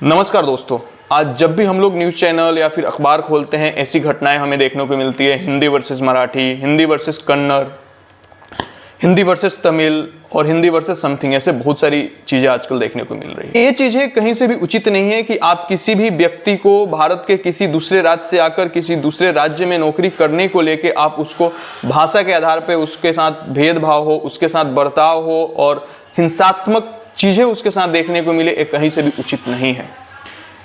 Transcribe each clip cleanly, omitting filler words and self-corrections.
नमस्कार दोस्तों, आज जब भी हम लोग न्यूज़ चैनल या फिर अखबार खोलते हैं ऐसी घटनाएं हमें देखने को मिलती है। Hindi versus Marathi, Hindi versus Kannada, Hindi versus Tamil और हिंदी वर्सेस समथिंग, ऐसे बहुत सारी चीज़ें आजकल देखने को मिल रही है। ये चीज़ें कहीं से भी उचित नहीं है कि आप किसी भी व्यक्ति को भारत के किसी दूसरे राज्य से आकर किसी दूसरे राज्य में नौकरी करने को लेके आप उसको भाषा के आधार पर उसके साथ भेदभाव हो, उसके साथ बर्ताव हो और हिंसात्मक चीज़ें उसके साथ देखने को मिले, ये कहीं से भी उचित नहीं है।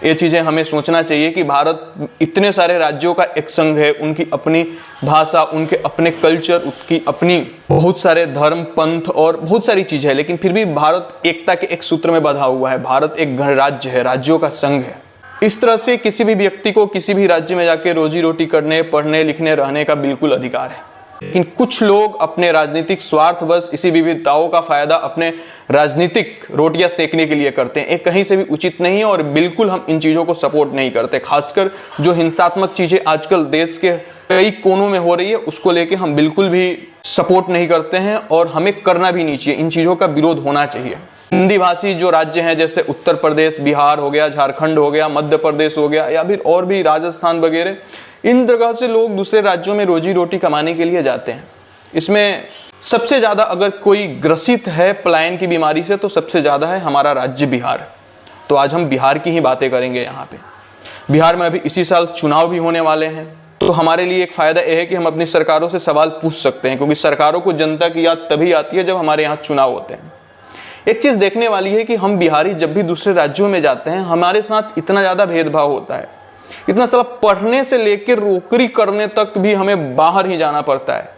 ये चीज़ें हमें सोचना चाहिए कि भारत इतने सारे राज्यों का एक संघ है, उनकी अपनी भाषा, उनके अपने कल्चर, उनकी अपनी बहुत सारे धर्म, पंथ और बहुत सारी चीज़ें हैं, लेकिन फिर भी भारत एकता के एक सूत्र में बंधा हुआ है। भारत एक गणराज्य है, राज्यों का संघ है। इस तरह से किसी भी व्यक्ति को किसी भी राज्य में जाके रोजी रोटी करने, पढ़ने, लिखने, रहने का बिल्कुल अधिकार है। लेकिन कुछ लोग अपने राजनीतिक स्वार्थवश इसी विविधताओं का फायदा अपने राजनीतिक रोटियां सेकने के लिए करते हैं। ये कहीं से भी उचित नहीं है और बिल्कुल हम इन चीज़ों को सपोर्ट नहीं करते। खासकर जो हिंसात्मक चीज़ें आजकल देश के कई कोनों में हो रही है, उसको लेके हम बिल्कुल भी सपोर्ट नहीं करते हैं और हमें करना भी नहीं चाहिए। इन चीज़ों का विरोध होना चाहिए। हिंदी भाषी जो राज्य हैं, जैसे उत्तर प्रदेश, बिहार हो गया, झारखंड हो गया, मध्य प्रदेश हो गया या फिर और भी राजस्थान वगैरह, इन जगह से लोग दूसरे राज्यों में रोजी रोटी कमाने के लिए जाते हैं। इसमें सबसे ज़्यादा अगर कोई ग्रसित है पलायन की बीमारी से तो सबसे ज़्यादा है हमारा राज्य बिहार। तो आज हम बिहार की ही बातें करेंगे। यहाँ पे बिहार में अभी इसी साल चुनाव भी होने वाले हैं, तो हमारे लिए एक फ़ायदा यह है कि हम अपनी सरकारों से सवाल पूछ सकते हैं, क्योंकि सरकारों को जनता की याद तभी आती है जब हमारे यहाँ चुनाव होते हैं। एक चीज़ देखने वाली है कि हम बिहारी जब भी दूसरे राज्यों में जाते हैं, हमारे साथ इतना ज़्यादा भेदभाव होता है, इतना साला पढ़ने से लेकर नौकरी करने तक भी हमें बाहर ही जाना पड़ता है।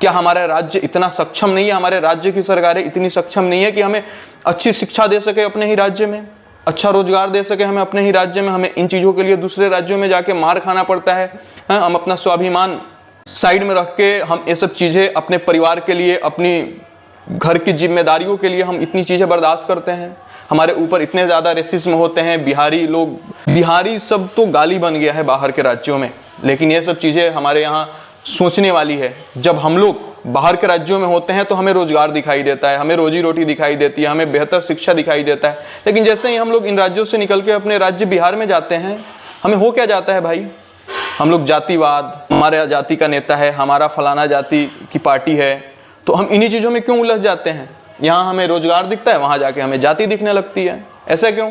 क्या हमारा राज्य इतना सक्षम नहीं है, हमारे राज्य की सरकारें इतनी सक्षम नहीं है कि हमें अच्छी शिक्षा दे सके अपने ही राज्य में, अच्छा रोजगार दे सके हमें अपने ही राज्य में? हमें इन चीज़ों के लिए दूसरे राज्यों में जाके मार खाना पड़ता है। हम अपना स्वाभिमान साइड में रख के हम ये सब चीज़ें अपने परिवार के लिए, अपनी घर की जिम्मेदारियों के लिए हम इतनी चीज़ें बर्दाश्त करते हैं। हमारे ऊपर इतने ज़्यादा रेसिज्म होते हैं। बिहारी सब तो गाली बन गया है बाहर के राज्यों में, लेकिन ये सब चीज़ें हमारे यहाँ सोचने वाली है। जब हम लोग बाहर के राज्यों में होते हैं तो हमें रोजगार दिखाई देता है, हमें रोजी रोटी दिखाई देती है, हमें बेहतर शिक्षा दिखाई देता है। लेकिन जैसे ही हम लोग इन राज्यों से निकल के अपने राज्य बिहार में जाते हैं, हमें हो क्या जाता है भाई? हम लोग जातिवाद, हमारे जाति का नेता है, हमारा फलाना जाति की पार्टी है, तो हम इन्हीं चीज़ों में क्यों उलझ जाते हैं? यहाँ हमें रोजगार दिखता है, वहाँ जाके हमें जाति दिखने लगती है। ऐसा क्यों?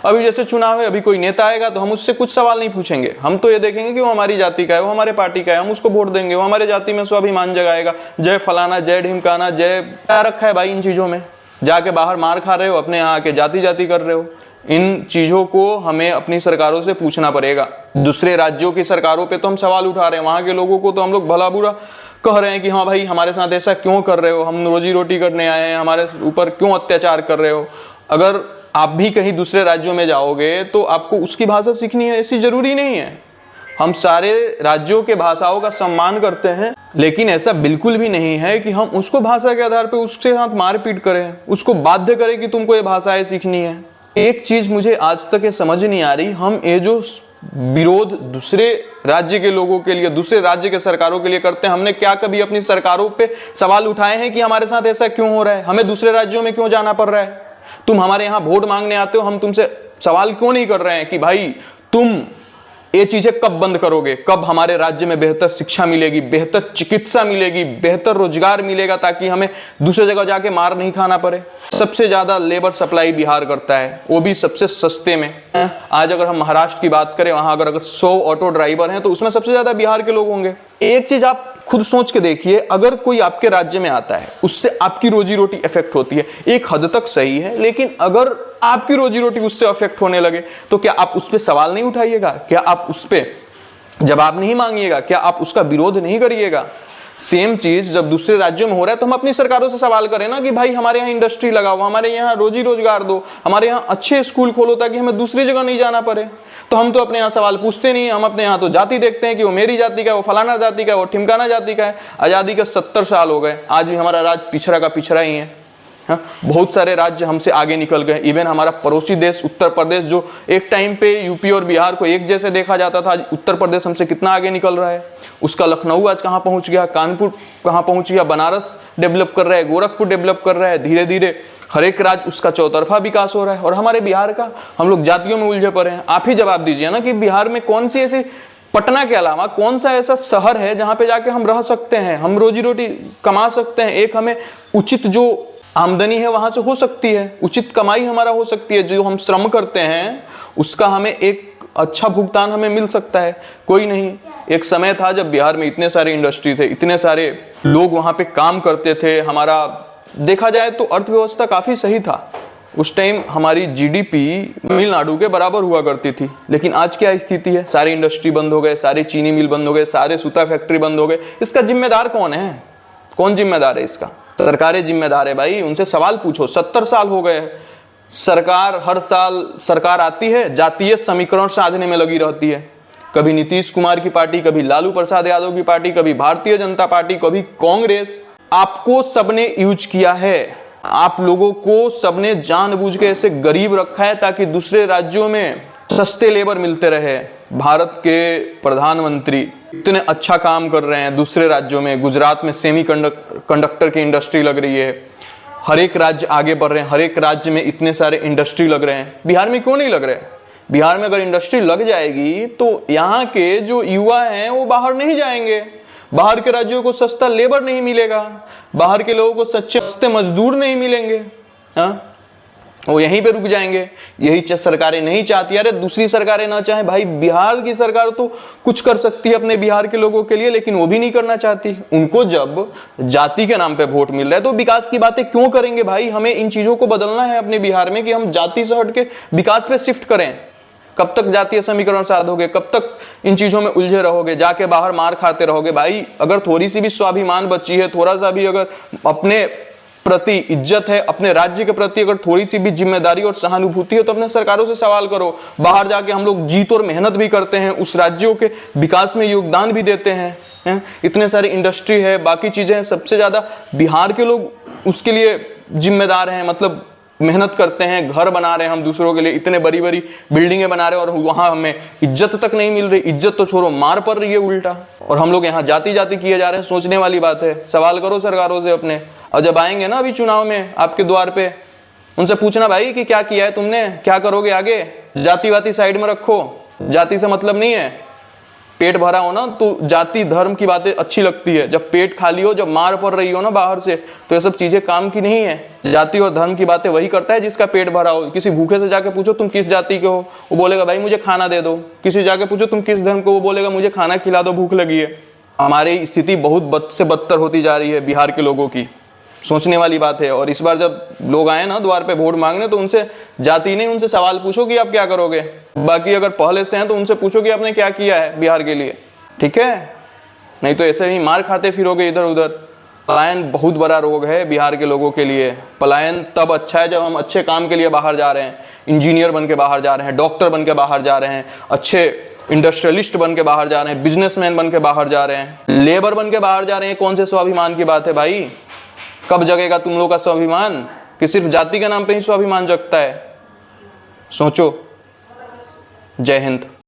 अभी जैसे चुनाव है, अभी कोई नेता आएगा तो हम उससे कुछ सवाल नहीं पूछेंगे। हम तो ये देखेंगे कि वो हमारी जाति का है, वो हमारे पार्टी का है, हम उसको वोट देंगे, वो हमारे जाति में स्वाभिमान जगाएगा। जय फलाना, जय ढिमकाना, जय क्या रखा है भाई इन चीज़ों में? जाके बाहर मार खा रहे हो, अपने यहाँ आके जाति जाति कर रहे हो। इन चीज़ों को हमें अपनी सरकारों से पूछना पड़ेगा। दूसरे राज्यों की सरकारों पे तो हम सवाल उठा रहे हैं, वहाँ के लोगों को तो हम लोग भला बुरा कह रहे हैं कि हाँ भाई हमारे साथ ऐसा क्यों कर रहे हो, हम रोजी रोटी करने आए हैं, हमारे ऊपर क्यों अत्याचार कर रहे हो। अगर आप भी कहीं दूसरे राज्यों में जाओगे तो आपको उसकी भाषा सीखनी है, ऐसी ज़रूरी नहीं है। हम सारे राज्यों के भाषाओं का सम्मान करते हैं, लेकिन ऐसा बिल्कुल भी नहीं है कि हम उसको भाषा के आधार पर उसके साथ मारपीट करें, उसको बाध्य करें कि तुमको ये भाषाएं सीखनी है। एक चीज़ मुझे आज तक ये समझ नहीं आ रही, हम ये जो विरोध दूसरे राज्य के लोगों के लिए, दूसरे राज्य के सरकारों के लिए करते हैं, हमने क्या कभी अपनी सरकारों पे सवाल उठाए हैं कि हमारे साथ ऐसा क्यों हो रहा है, हमें दूसरे राज्यों में क्यों जाना पड़ रहा है? तुम हमारे यहाँ वोट मांगने आते हो, हम तुमसे सवाल क्यों नहीं कर रहे हैं कि भाई तुम ये चीजें कब बंद करोगे, कब हमारे राज्य में बेहतर शिक्षा मिलेगी, बेहतर चिकित्सा मिलेगी, बेहतर रोजगार मिलेगा, ताकि हमें दूसरे जगह जाके मार नहीं खाना पड़े। सबसे ज्यादा लेबर सप्लाई बिहार करता है, वो भी सबसे सस्ते में। आज अगर हम महाराष्ट्र की बात करें, वहां अगर 100 ऑटो ड्राइवर हैं तो उसमें सबसे ज्यादा बिहार के लोग होंगे। एक चीज आप खुद सोच के देखिए, अगर कोई आपके राज्य में आता है, उससे आपकी रोजी रोटी इफेक्ट होती है, एक हद तक सही है, लेकिन अगर आपकी रोजी रोटी उससे अफेक्ट होने लगे तो क्या आप उस पर सवाल नहीं उठाइएगा? क्या आप उस पर जवाब नहीं मांगिएगा? क्या आप उसका विरोध नहीं करिएगा? सेम चीज जब दूसरे राज्यों में हो रहा है तो हम अपनी सरकारों से सवाल करें ना कि भाई हमारे यहाँ इंडस्ट्री लगाओ, हमारे यहाँ रोजी रोजगार दो, हमारे यहाँ अच्छे स्कूल खोलो ताकि हमें दूसरी जगह नहीं जाना पड़े। तो हम तो अपने यहाँ सवाल पूछते नहीं, हम अपने यहाँ तो जाति देखते हैं कि वो मेरी जाति का है, वो फलाना जाति का है, वो ठिमकाना जाति का है। आज़ादी के 70 साल हो गए, आज भी हमारा राज्य पिछड़ा का पिछड़ा ही है। हाँ, बहुत सारे राज्य हमसे आगे निकल गए। इवन हमारा पड़ोसी देश उत्तर प्रदेश, जो एक टाइम पे यूपी और बिहार को एक जैसे देखा जाता था, आज उत्तर प्रदेश हमसे कितना आगे निकल रहा है। उसका लखनऊ आज कहाँ पहुँच गया, कानपुर कहाँ पहुँच गया, बनारस डेवलप कर रहा है, गोरखपुर डेवलप कर रहा है, धीरे धीरे हर एक राज्य उसका चौतरफा विकास हो रहा है, और हमारे बिहार का हम लोग जातियों में उलझे पड़े हैं। आप ही जवाब दीजिए ना कि बिहार में कौन सी ऐसी, पटना के अलावा कौन सा ऐसा शहर है जहां पे जाके हम रह सकते हैं, हम रोजी रोटी कमा सकते हैं, एक हमें उचित जो आमदनी है वहां से हो सकती है, उचित कमाई हमारा हो सकती है, जो हम श्रम करते हैं उसका हमें एक अच्छा भुगतान हमें मिल सकता है। कोई नहीं। एक समय था जब बिहार में इतने सारे इंडस्ट्री थे, इतने सारे लोग वहां पे काम करते थे, हमारा देखा जाए तो अर्थव्यवस्था काफी सही था। उस टाइम हमारी जीडीपी तमिलनाडु के बराबर हुआ करती थी। लेकिन आज क्या स्थिति है? सारे इंडस्ट्री बंद हो गए, सारे चीनी मिल बंद हो गए, सारे सूता फैक्ट्री बंद हो गए। इसका जिम्मेदार कौन है? कौन जिम्मेदार है इसका? सरकारें जिम्मेदार है भाई। उनसे सवाल पूछो। 70 साल हो गए, सरकार हर साल सरकार आती है, जातीय समीकरण साधने में लगी रहती है। कभी नीतीश कुमार की पार्टी, कभी लालू प्रसाद यादव की पार्टी, कभी भारतीय जनता पार्टी, कभी कांग्रेस। आपको सबने यूज किया है, आप लोगों को सबने जानबूझ के ऐसे गरीब रखा है ताकि दूसरे राज्यों में सस्ते लेबर मिलते रहे। भारत के प्रधानमंत्री इतने अच्छा काम कर रहे हैं दूसरे राज्यों में। गुजरात में सेमी कंडक्टर की इंडस्ट्री लग रही है, हर एक राज्य आगे बढ़ रहे हैं, हर एक राज्य में इतने सारे इंडस्ट्री लग रहे हैं। बिहार में क्यों नहीं लग रहे? बिहार में अगर इंडस्ट्री लग जाएगी तो यहाँ के जो युवा हैं वो बाहर नहीं जाएंगे, बाहर के राज्यों को सस्ता लेबर नहीं मिलेगा, बाहर के लोगों को सस्ते मजदूर नहीं मिलेंगे। हाँ, वो यहीं पे रुक जाएंगे। यही सरकारें नहीं चाहती। अरे दूसरी सरकारें ना चाहे भाई, बिहार की सरकार तो कुछ कर सकती है अपने बिहार के लोगों के लिए, लेकिन वो भी नहीं करना चाहती। उनको जब जाति के नाम पे वोट मिल रहा है तो विकास की बातें क्यों करेंगे भाई? हमें इन चीजों को बदलना है अपने बिहार में कि हम जाति से हट के विकास पे शिफ्ट करें। कब तक जातीय समीकरण साधोगे? कब तक इन चीजों में उलझे रहोगे? जाके बाहर मार खाते रहोगे? भाई अगर थोड़ी सी भी स्वाभिमान बची है, थोड़ा सा भी अगर अपने प्रति इज्जत है, अपने राज्य के प्रति अगर थोड़ी सी भी जिम्मेदारी और सहानुभूति है तो अपने सरकारों से सवाल करो। बाहर जाके हम लोग जीत और मेहनत भी करते हैं, उस राज्यों के विकास में योगदान भी देते हैं। इतने सारे इंडस्ट्री है, बाकी चीजें हैं, सबसे ज्यादा बिहार के लोग उसके लिए जिम्मेदार हैं। मतलब मेहनत करते हैं, घर बना रहे हैं हम दूसरों के लिए, इतने बड़ी बड़ी बिल्डिंगें बना रहे हैं, और वहां हमें इज्जत तक नहीं मिल रही। इज्जत तो छोड़ो, मार पड़ रही है उल्टा, और हम लोग यहाँ जाति जाति किए जा रहे हैं। सोचने वाली बात है। सवाल करो सरकारों से अपने। और जब आएंगे ना अभी चुनाव में आपके द्वार पे, उनसे पूछना भाई कि क्या किया है तुमने, क्या करोगे आगे। जातिवादी साइड में रखो, जाति से मतलब नहीं है। पेट भरा हो ना तो जाति धर्म की बातें अच्छी लगती है, जब पेट खाली हो, जब मार पड़ रही हो ना बाहर से, तो ये सब चीजें काम की नहीं है। जाति और धर्म की बातें वही करता है जिसका पेट भरा हो। किसी भूखे से जाके पूछो तुम किस जाति के हो, वो बोलेगा भाई मुझे खाना दे दो। किसी जाके पूछो तुम किस धर्म को, वो बोलेगा मुझे खाना खिला दो, भूख लगी है। हमारी स्थिति बहुत बद से बदतर होती जा रही है बिहार के लोगों की। सोचने वाली बात है। और इस बार जब लोग आए ना द्वार पे वोट मांगने, तो उनसे जाति नहीं, उनसे सवाल पूछो कि आप क्या करोगे। बाकी अगर पहले से हैं तो उनसे पूछो कि आपने क्या किया है बिहार के लिए, ठीक है? नहीं तो ऐसे ही मार खाते फिरोगे इधर उधर। पलायन बहुत बड़ा रोग है बिहार के लोगों के लिए। पलायन तब अच्छा है जब हम अच्छे काम के लिए बाहर जा रहे हैं, इंजीनियर बन के बाहर जा रहे हैं, डॉक्टर बन के बाहर जा रहे हैं, अच्छे इंडस्ट्रियलिस्ट बन के बाहर जा रहे हैं, बिजनेसमैन बन के बाहर जा रहे हैं, लेबर बन के बाहर जा रहे हैं। कौन से स्वाभिमान की बात है भाई? कब जगेगा तुम लोग का स्वाभिमान? कि सिर्फ जाति के नाम पे ही स्वाभिमान जगता है? सोचो। जय हिंद।